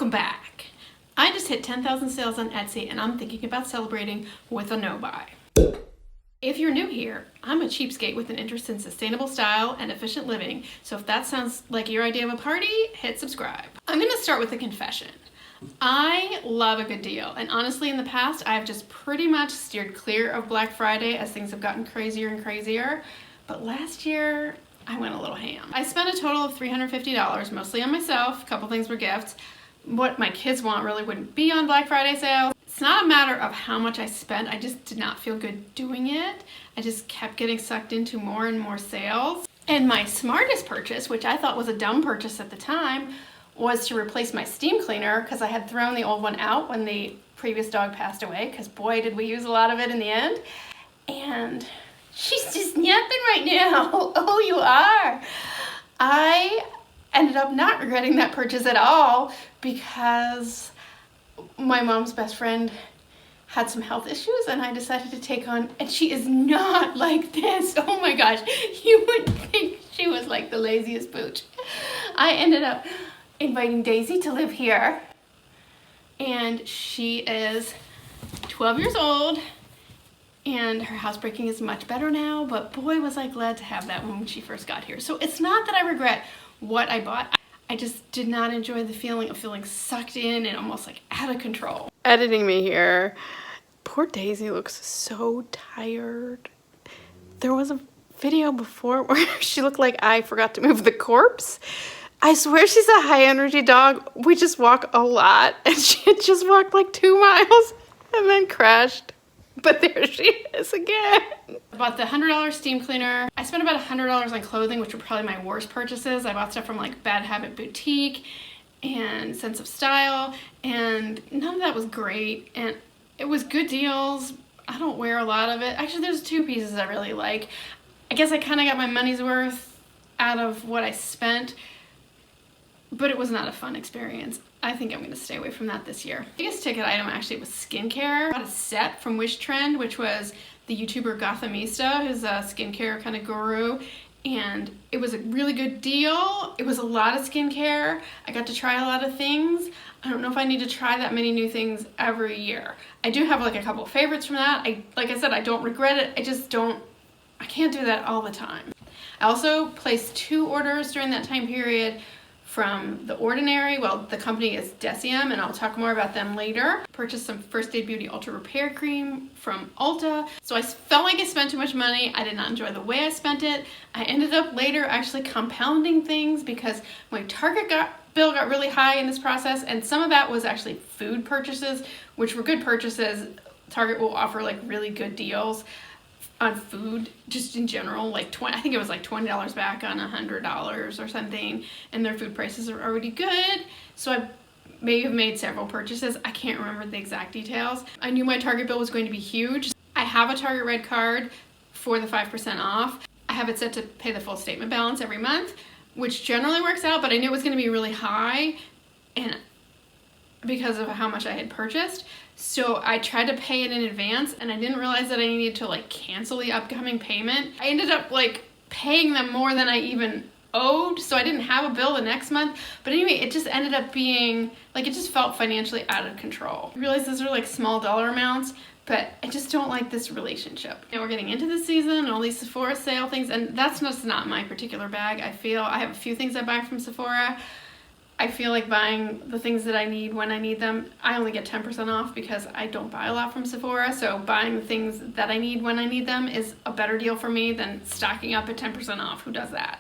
Welcome back. I just hit 10,000 sales on Etsy and I'm thinking about celebrating with a no-buy. If you're new here, I'm a cheapskate with an interest in sustainable style and efficient living, so if that sounds like your idea of a party, hit subscribe. I'm gonna start with a confession. I love a good deal, and honestly in the past I've just pretty much steered clear of Black Friday as things have gotten crazier and crazier, but last year I went a little ham. I spent a total of $350, mostly on myself, a couple things were gifts. What my kids want really wouldn't be on Black Friday sales. It's not a matter of how much I spent, I just did not feel good doing it. I just kept getting sucked into more and more sales. And my smartest purchase, which I thought was a dumb purchase at the time, was to replace my steam cleaner because I had thrown the old one out when the previous dog passed away, because boy did we use a lot of it in the end. And she's just napping right now. Oh, you are. I ended up not regretting that purchase at all because my mom's best friend had some health issues and I decided to take on, and she is not like this. Oh my gosh, you would think she was like the laziest pooch. I ended up inviting Daisy to live here, and she is 12 years old and her housebreaking is much better now, but boy was I glad to have that one when she first got here. So it's not that I regret what I bought. I just did not enjoy the feeling of feeling sucked in and almost like out of control. Editing me here. Poor Daisy looks so tired. There was a video before where she looked like I forgot to move the corpse. I swear she's a high energy dog. We just walk a lot and she had just walked like 2 miles and then crashed. But there she is again. I bought the $100 steam cleaner. I spent about $100 on clothing, which were probably my worst purchases. I bought stuff from like Bad Habit Boutique and Sense of Style, and none of that was great. And it was good deals. I don't wear a lot of it. Actually, there's 2 pieces I really like. I guess I kind of got my money's worth out of what I spent, but it was not a fun experience. I think I'm going to stay away from that this year. The biggest ticket item actually was skincare. I got a set from Wish Trend, which was the YouTuber Gothamista, who's a skincare kind of guru, and it was a really good deal. It was a lot of skincare. I got to try a lot of things. I don't know if I need to try that many new things every year. I do have like a couple of favorites from that. Like I said, I don't regret it. I can't do that all the time. I also placed 2 orders during that time period from The Ordinary. Well, the company is Deciem, and I'll talk more about them later. Purchased some First Aid Beauty Ultra Repair Cream from Ulta. So I felt like I spent too much money. I did not enjoy the way I spent it. I ended up later actually compounding things because my Target bill got really high in this process, and some of that was actually food purchases, which were good purchases. Target will offer like really good deals on food just in general, like I think it was like $20 back on $100 or something, and their food prices are already good. So I may have made several purchases. I can't remember the exact details. I knew my Target bill was going to be huge. I have a Target Red card for the 5% off. I have it set to pay the full statement balance every month, which generally works out, but I knew it was going to be really high and because of how much I had purchased. So I tried to pay it in advance, and I didn't realize that I needed to like cancel the upcoming payment. I ended up like paying them more than I even owed, so I didn't have a bill the next month. But anyway, it just ended up being like, it just felt financially out of control. I realize those are like small dollar amounts, but I just don't like this relationship. And we're getting into the season and all these Sephora sale things, and that's just not my particular bag. I have a few things I buy from Sephora. I feel like buying the things that I need when I need them. I only get 10% off because I don't buy a lot from Sephora, so buying the things that I need when I need them is a better deal for me than stocking up at 10% off. Who does that?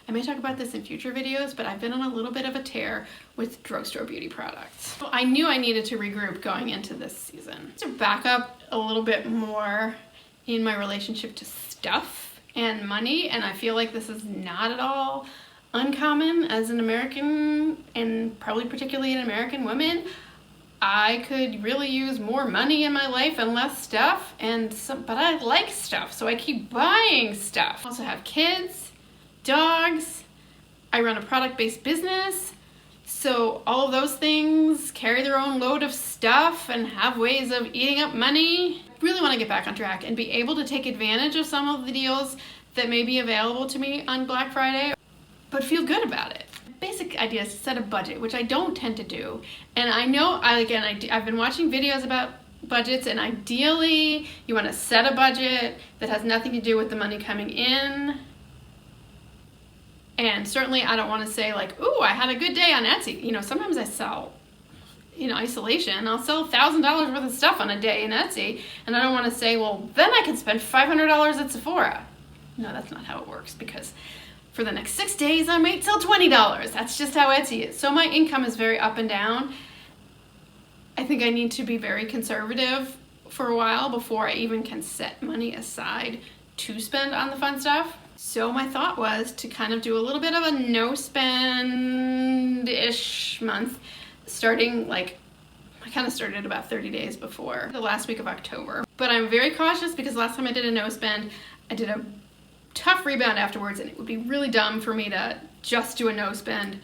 I may talk about this in future videos, but I've been on a little bit of a tear with drugstore beauty products. So I knew I needed to regroup going into this season. To back up a little bit more in my relationship to stuff and money, and I feel like this is not at all uncommon as an American, and probably particularly an American woman. I could really use more money in my life and less stuff, but I like stuff, so I keep buying stuff. I also have kids, dogs, I run a product-based business, so all of those things carry their own load of stuff and have ways of eating up money. I really want to get back on track and be able to take advantage of some of the deals that may be available to me on Black Friday, but feel good about it. basic idea is to set a budget, which I don't tend to do. And I know, I've been watching videos about budgets, and ideally you want to set a budget that has nothing to do with the money coming in. And certainly I don't want to say like, ooh, I had a good day on Etsy. You know, sometimes I sell in isolation. I'll sell $1,000 worth of stuff on a day in Etsy, and I don't want to say, well, then I can spend $500 at Sephora. No, that's not how it works, because for the next 6 days I might sell $20. That's just how Etsy is. So my income is very up and down. I think I need to be very conservative for a while before I even can set money aside to spend on the fun stuff. So my thought was to kind of do a little bit of a no spend-ish month, starting like, I kind of started about 30 days before the last week of October. But I'm very cautious because last time I did a no spend, I did a tough rebound afterwards, and it would be really dumb for me to just do a no spend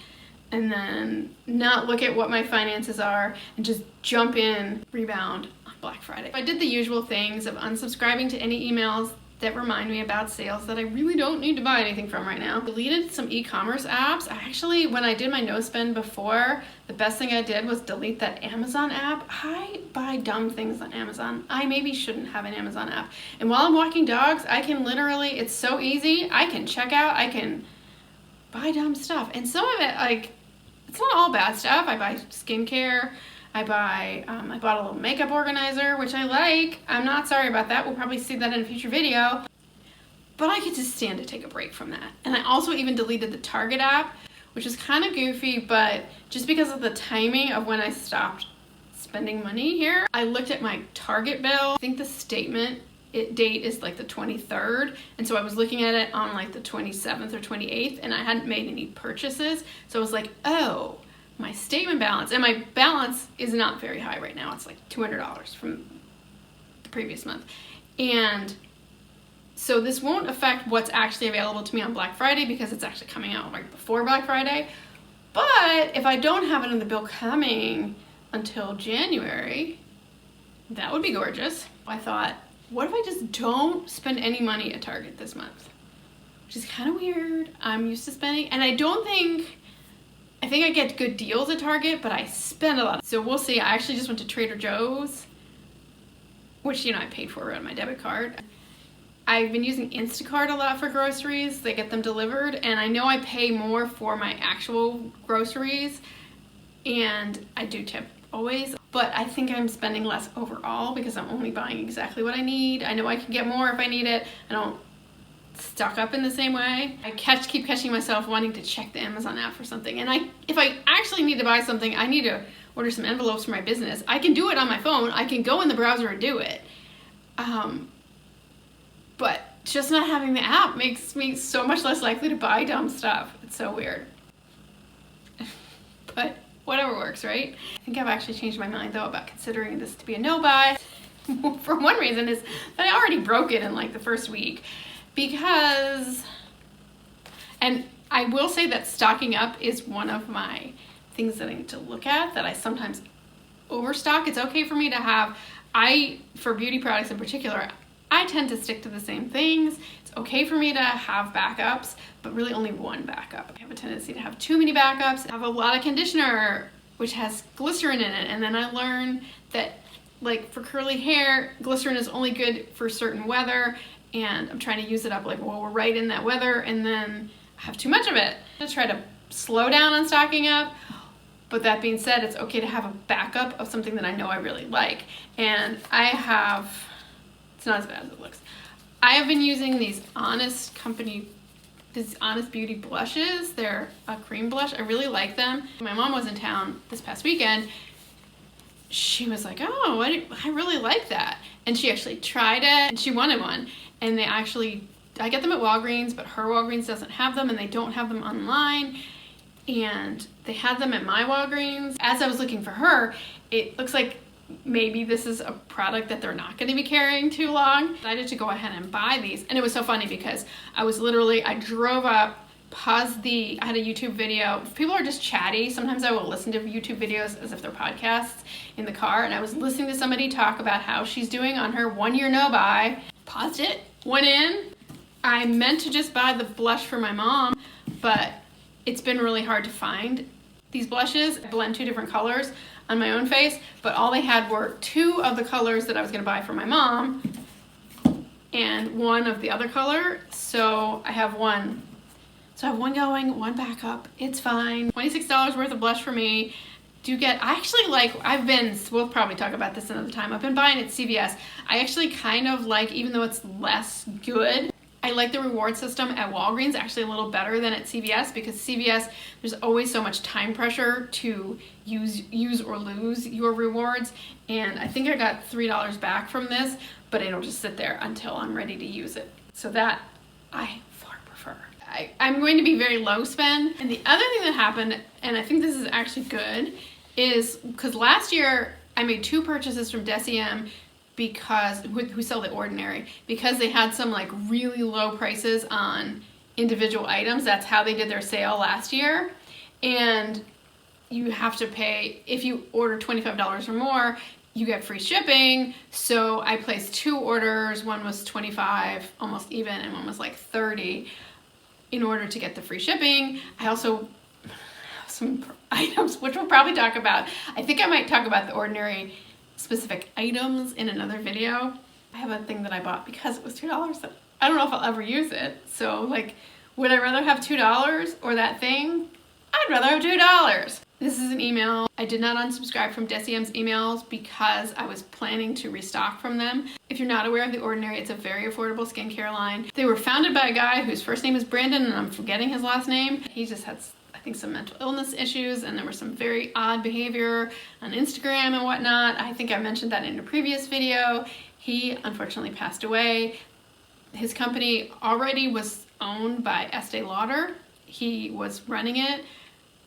and then not look at what my finances are and just jump in, rebound on Black Friday. I did the usual things of unsubscribing to any emails that remind me about sales that I really don't need to buy anything from right now. Deleted some e-commerce apps. Actually, when I did my no spend before, the best thing I did was delete that Amazon app. I buy dumb things on Amazon. I maybe shouldn't have an Amazon app. And while I'm walking dogs, I can literally, it's so easy. I can check out, I can buy dumb stuff. And some of it, like, it's not all bad stuff. I buy skincare. I bought a little makeup organizer, which I like. I'm not sorry about that. We'll probably see that in a future video. But I could just stand to take a break from that. And I also even deleted the Target app, which is kind of goofy, but just because of the timing of when I stopped spending money here, I looked at my Target bill. I think the statement date is like the 23rd. And so I was looking at it on like the 27th or 28th, and I hadn't made any purchases. So I was like, oh, my statement balance, and my balance is not very high right now. It's like $200 from the previous month. And so this won't affect what's actually available to me on Black Friday because it's actually coming out right before Black Friday. But if I don't have it in the bill coming until January, that would be gorgeous. I thought, what if I just don't spend any money at Target this month? Which is kind of weird. I'm used to spending, and I think I get good deals at Target, but I spend a lot. So we'll see. I actually just went to Trader Joe's, which, you know, I paid for on my debit card. I've been using Instacart a lot for groceries. They get them delivered, and I know I pay more for my actual groceries, and I do tip always, but I think I'm spending less overall because I'm only buying exactly what I need. I know I can get more if I need it. I don't stock up in the same way. I keep catching myself wanting to check the Amazon app for something, and if I actually need to buy something, I need to order some envelopes for my business. I can do it on my phone. I can go in the browser and do it, but just not having the app makes me so much less likely to buy dumb stuff. It's so weird. But whatever works, right? I think I've actually changed my mind though about considering this to be a no buy. For one reason is that I already broke it in like the first week. Because, and I will say that stocking up is one of my things that I need to look at, that I sometimes overstock. It's okay for me to have, for beauty products in particular, I tend to stick to the same things. It's okay for me to have backups, but really only one backup. I have a tendency to have too many backups. I have a lot of conditioner, which has glycerin in it, and then I learn that, like, for curly hair, glycerin is only good for certain weather, and I'm trying to use it up like, well, we're right in that weather, and then I have too much of it. I try to slow down on stocking up, but that being said, it's okay to have a backup of something that I know I really like. And it's not as bad as it looks. I have been using these Honest Beauty blushes. They're a cream blush. I really like them. My mom was in town this past weekend. She was like, oh, I really like that. And she actually tried it, and she wanted one. And I get them at Walgreens, but her Walgreens doesn't have them, and they don't have them online. And they had them at my Walgreens. As I was looking for her, it looks like maybe this is a product that they're not going to be carrying too long. I decided to go ahead and buy these. And it was so funny because I drove up, I had a YouTube video. If people are just chatty, sometimes I will listen to YouTube videos as if they're podcasts in the car, and I was listening to somebody talk about how she's doing on her 1 year no buy. Paused it, went in. I meant to just buy the blush for my mom, but it's been really hard to find these blushes. I blend 2 different colors on my own face, but all they had were 2 of the colors that I was gonna buy for my mom and 1 of the other color. So I have one. So I have 1 going, 1 backup. It's fine. $26 worth of blush for me. We'll probably talk about this another time. I've been buying at CVS. I actually kind of like, even though it's less good, I like the reward system at Walgreens actually a little better than at CVS, because CVS, there's always so much time pressure to use or lose your rewards. And I think I got $3 back from this, but it'll just sit there until I'm ready to use it. So that I far prefer. I'm going to be very low spend. And the other thing that happened, and I think this is actually good, is because last year I made 2 purchases from Deciem who sell The Ordinary, because they had some like really low prices on individual items. That's how they did their sale last year. And you have to pay, if you order $25 or more, you get free shipping. So I placed 2 orders. One was $25, almost even, and one was like $30 in order to get the free shipping. I also have some items, which we'll probably talk about. I think I might talk about The Ordinary specific items in another video. I have a thing that I bought because it was $2 that I don't know if I'll ever use it. So like, would I rather have $2 or that thing? I'd rather have $2. This is an email. I did not unsubscribe from Deciem's emails because I was planning to restock from them. If you're not aware of The Ordinary, it's a very affordable skincare line. They were founded by a guy whose first name is Brandon, and I'm forgetting his last name. He just had, I think, some mental illness issues, and there was some very odd behavior on Instagram and whatnot. I think I mentioned that in a previous video. He unfortunately passed away. His company already was owned by Estee Lauder. He was running it.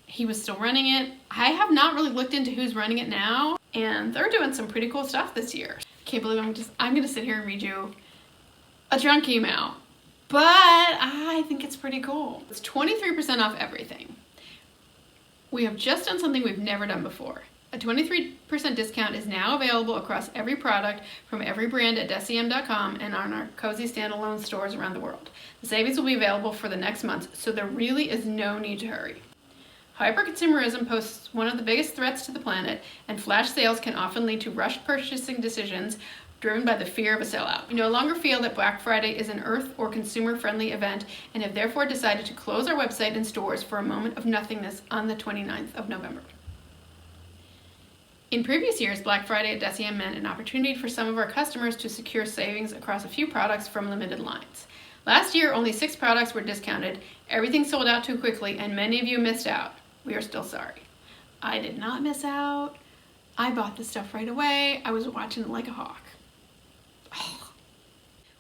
He was still running it. I have not really looked into who's running it now, and they're doing some pretty cool stuff this year. Can't believe I'm gonna sit here and read you a drunk email, but I think it's pretty cool. It's 23% off everything. We have just done something we've never done before. A 23% discount is now available across every product from every brand at Deciem.com and on our Cozy standalone stores around the world. The savings will be available for the next month, so there really is no need to hurry. Hyperconsumerism poses one of the biggest threats to the planet, and flash sales can often lead to rushed purchasing decisions driven by the fear of a sellout. We no longer feel that Black Friday is an earth or consumer-friendly event, and have therefore decided to close our website and stores for a moment of nothingness on the 29th of November. In previous years, Black Friday at Deciem meant an opportunity for some of our customers to secure savings across a few products from limited lines. Last year, only 6 products were discounted, everything sold out too quickly, and many of you missed out. We are still sorry. I did not miss out. I bought the stuff right away. I was watching it like a hawk. Oh.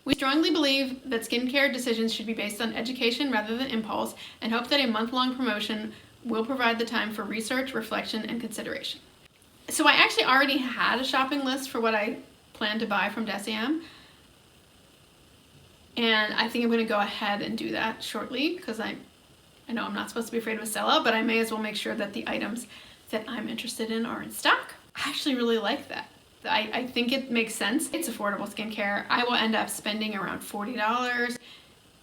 We strongly believe that skincare decisions should be based on education rather than impulse, and hope that a month-long promotion will provide the time for research, reflection, and consideration. So I actually already had a shopping list for what I planned to buy from Deciem, and I think I'm going to go ahead and do that shortly, because I know I'm not supposed to be afraid of a sellout, but I may as well make sure that the items that I'm interested in are in stock. I actually really like that. I think it makes sense. It's affordable skincare. I will end up spending around $40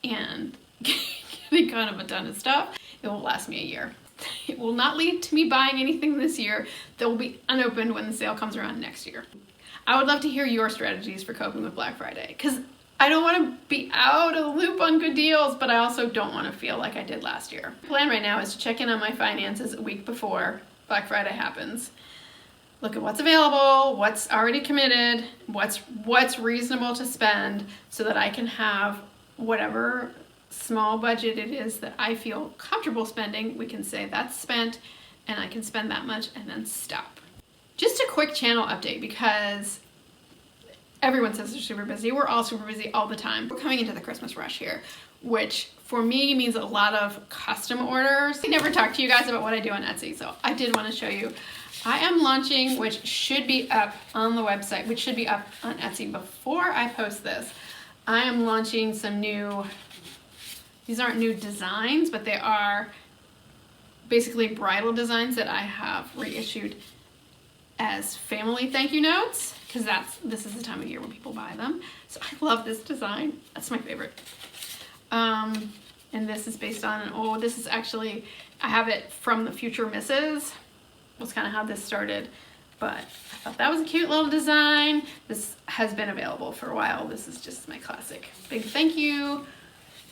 and getting kind of a ton of stuff. It will last me a year. It will not lead to me buying anything this year that will be unopened when the sale comes around next year. I would love to hear your strategies for coping with Black Friday, because I don't want to be out of the loop on good deals, but I also don't want to feel like I did last year. The plan right now is to check in on my finances a week before Black Friday happens. Look at what's available, what's already committed, what's reasonable to spend, so that I can have whatever small budget it is that I feel comfortable spending. We can say that's spent, and I can spend that much and then stop. Just a quick channel update, because everyone says they're super busy. We're all super busy all the time. We're coming into the Christmas rush here, which for me means a lot of custom orders. I never talk to you guys about what I do on Etsy, so I did want to show you. I am launching, which should be up on the website, which should be up on Etsy before I post this. I am launching some new, these aren't new designs, but they are basically bridal designs that I have reissued as family thank you notes, because this is the time of year when people buy them. So I love this design. That's my favorite. And this is based on, oh, this is actually, I have it from the Future Misses. Was kind of how this started. But I thought that was a cute little design. This has been available for a while. This is just my classic big thank you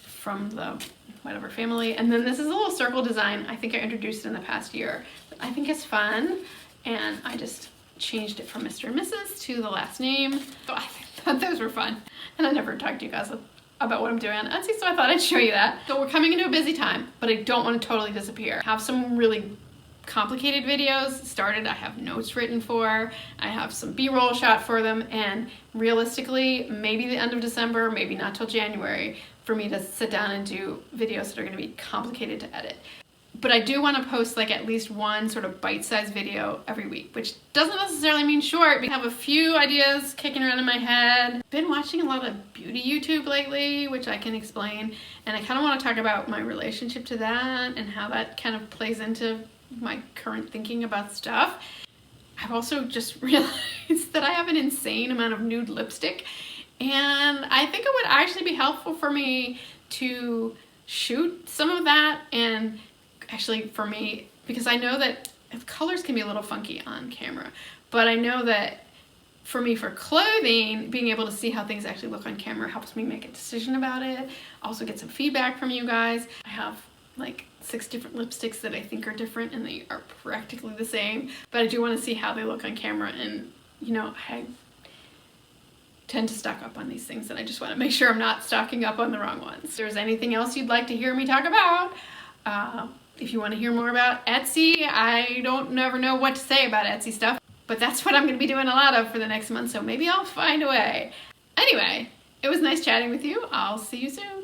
from the whatever family. And then this is a little circle design. I think I introduced it in the past year. But I think it's fun. And I just changed it from Mr. and Mrs. to the last name. So I thought those were fun. And I never talked to you guys about what I'm doing on Etsy, so I thought I'd show you that. So we're coming into a busy time, but I don't want to totally disappear. I have some really complicated videos started. I have notes written for. I have some B-roll shot for them, and realistically, maybe the end of December, maybe not till January, for me to sit down and do videos that are going to be complicated to edit. But I do want to post like at least one sort of bite-sized video every week, which doesn't necessarily mean short. I have a few ideas kicking around in my head. Been watching a lot of beauty YouTube lately, which I can explain, and I kind of want to talk about my relationship to that and how that kind of plays into my current thinking about stuff. I've also just realized that I have an insane amount of nude lipstick, and I think it would actually be helpful for me to shoot some of that, and actually for me, because I know that colors can be a little funky on camera, but I know that for me, for clothing, being able to see how things actually look on camera helps me make a decision about it. Also get some feedback from you guys. I have like 6 different lipsticks that I think are different, and they are practically the same, but I do want to see how they look on camera. And you know, I tend to stock up on these things, and I just want to make sure I'm not stocking up on the wrong ones. If there's anything else you'd like to hear me talk about, if you want to hear more about Etsy, I don't never know what to say about Etsy stuff, but that's what I'm going to be doing a lot of for the next month, so maybe I'll find a way. Anyway, it was nice chatting with you. I'll see you soon.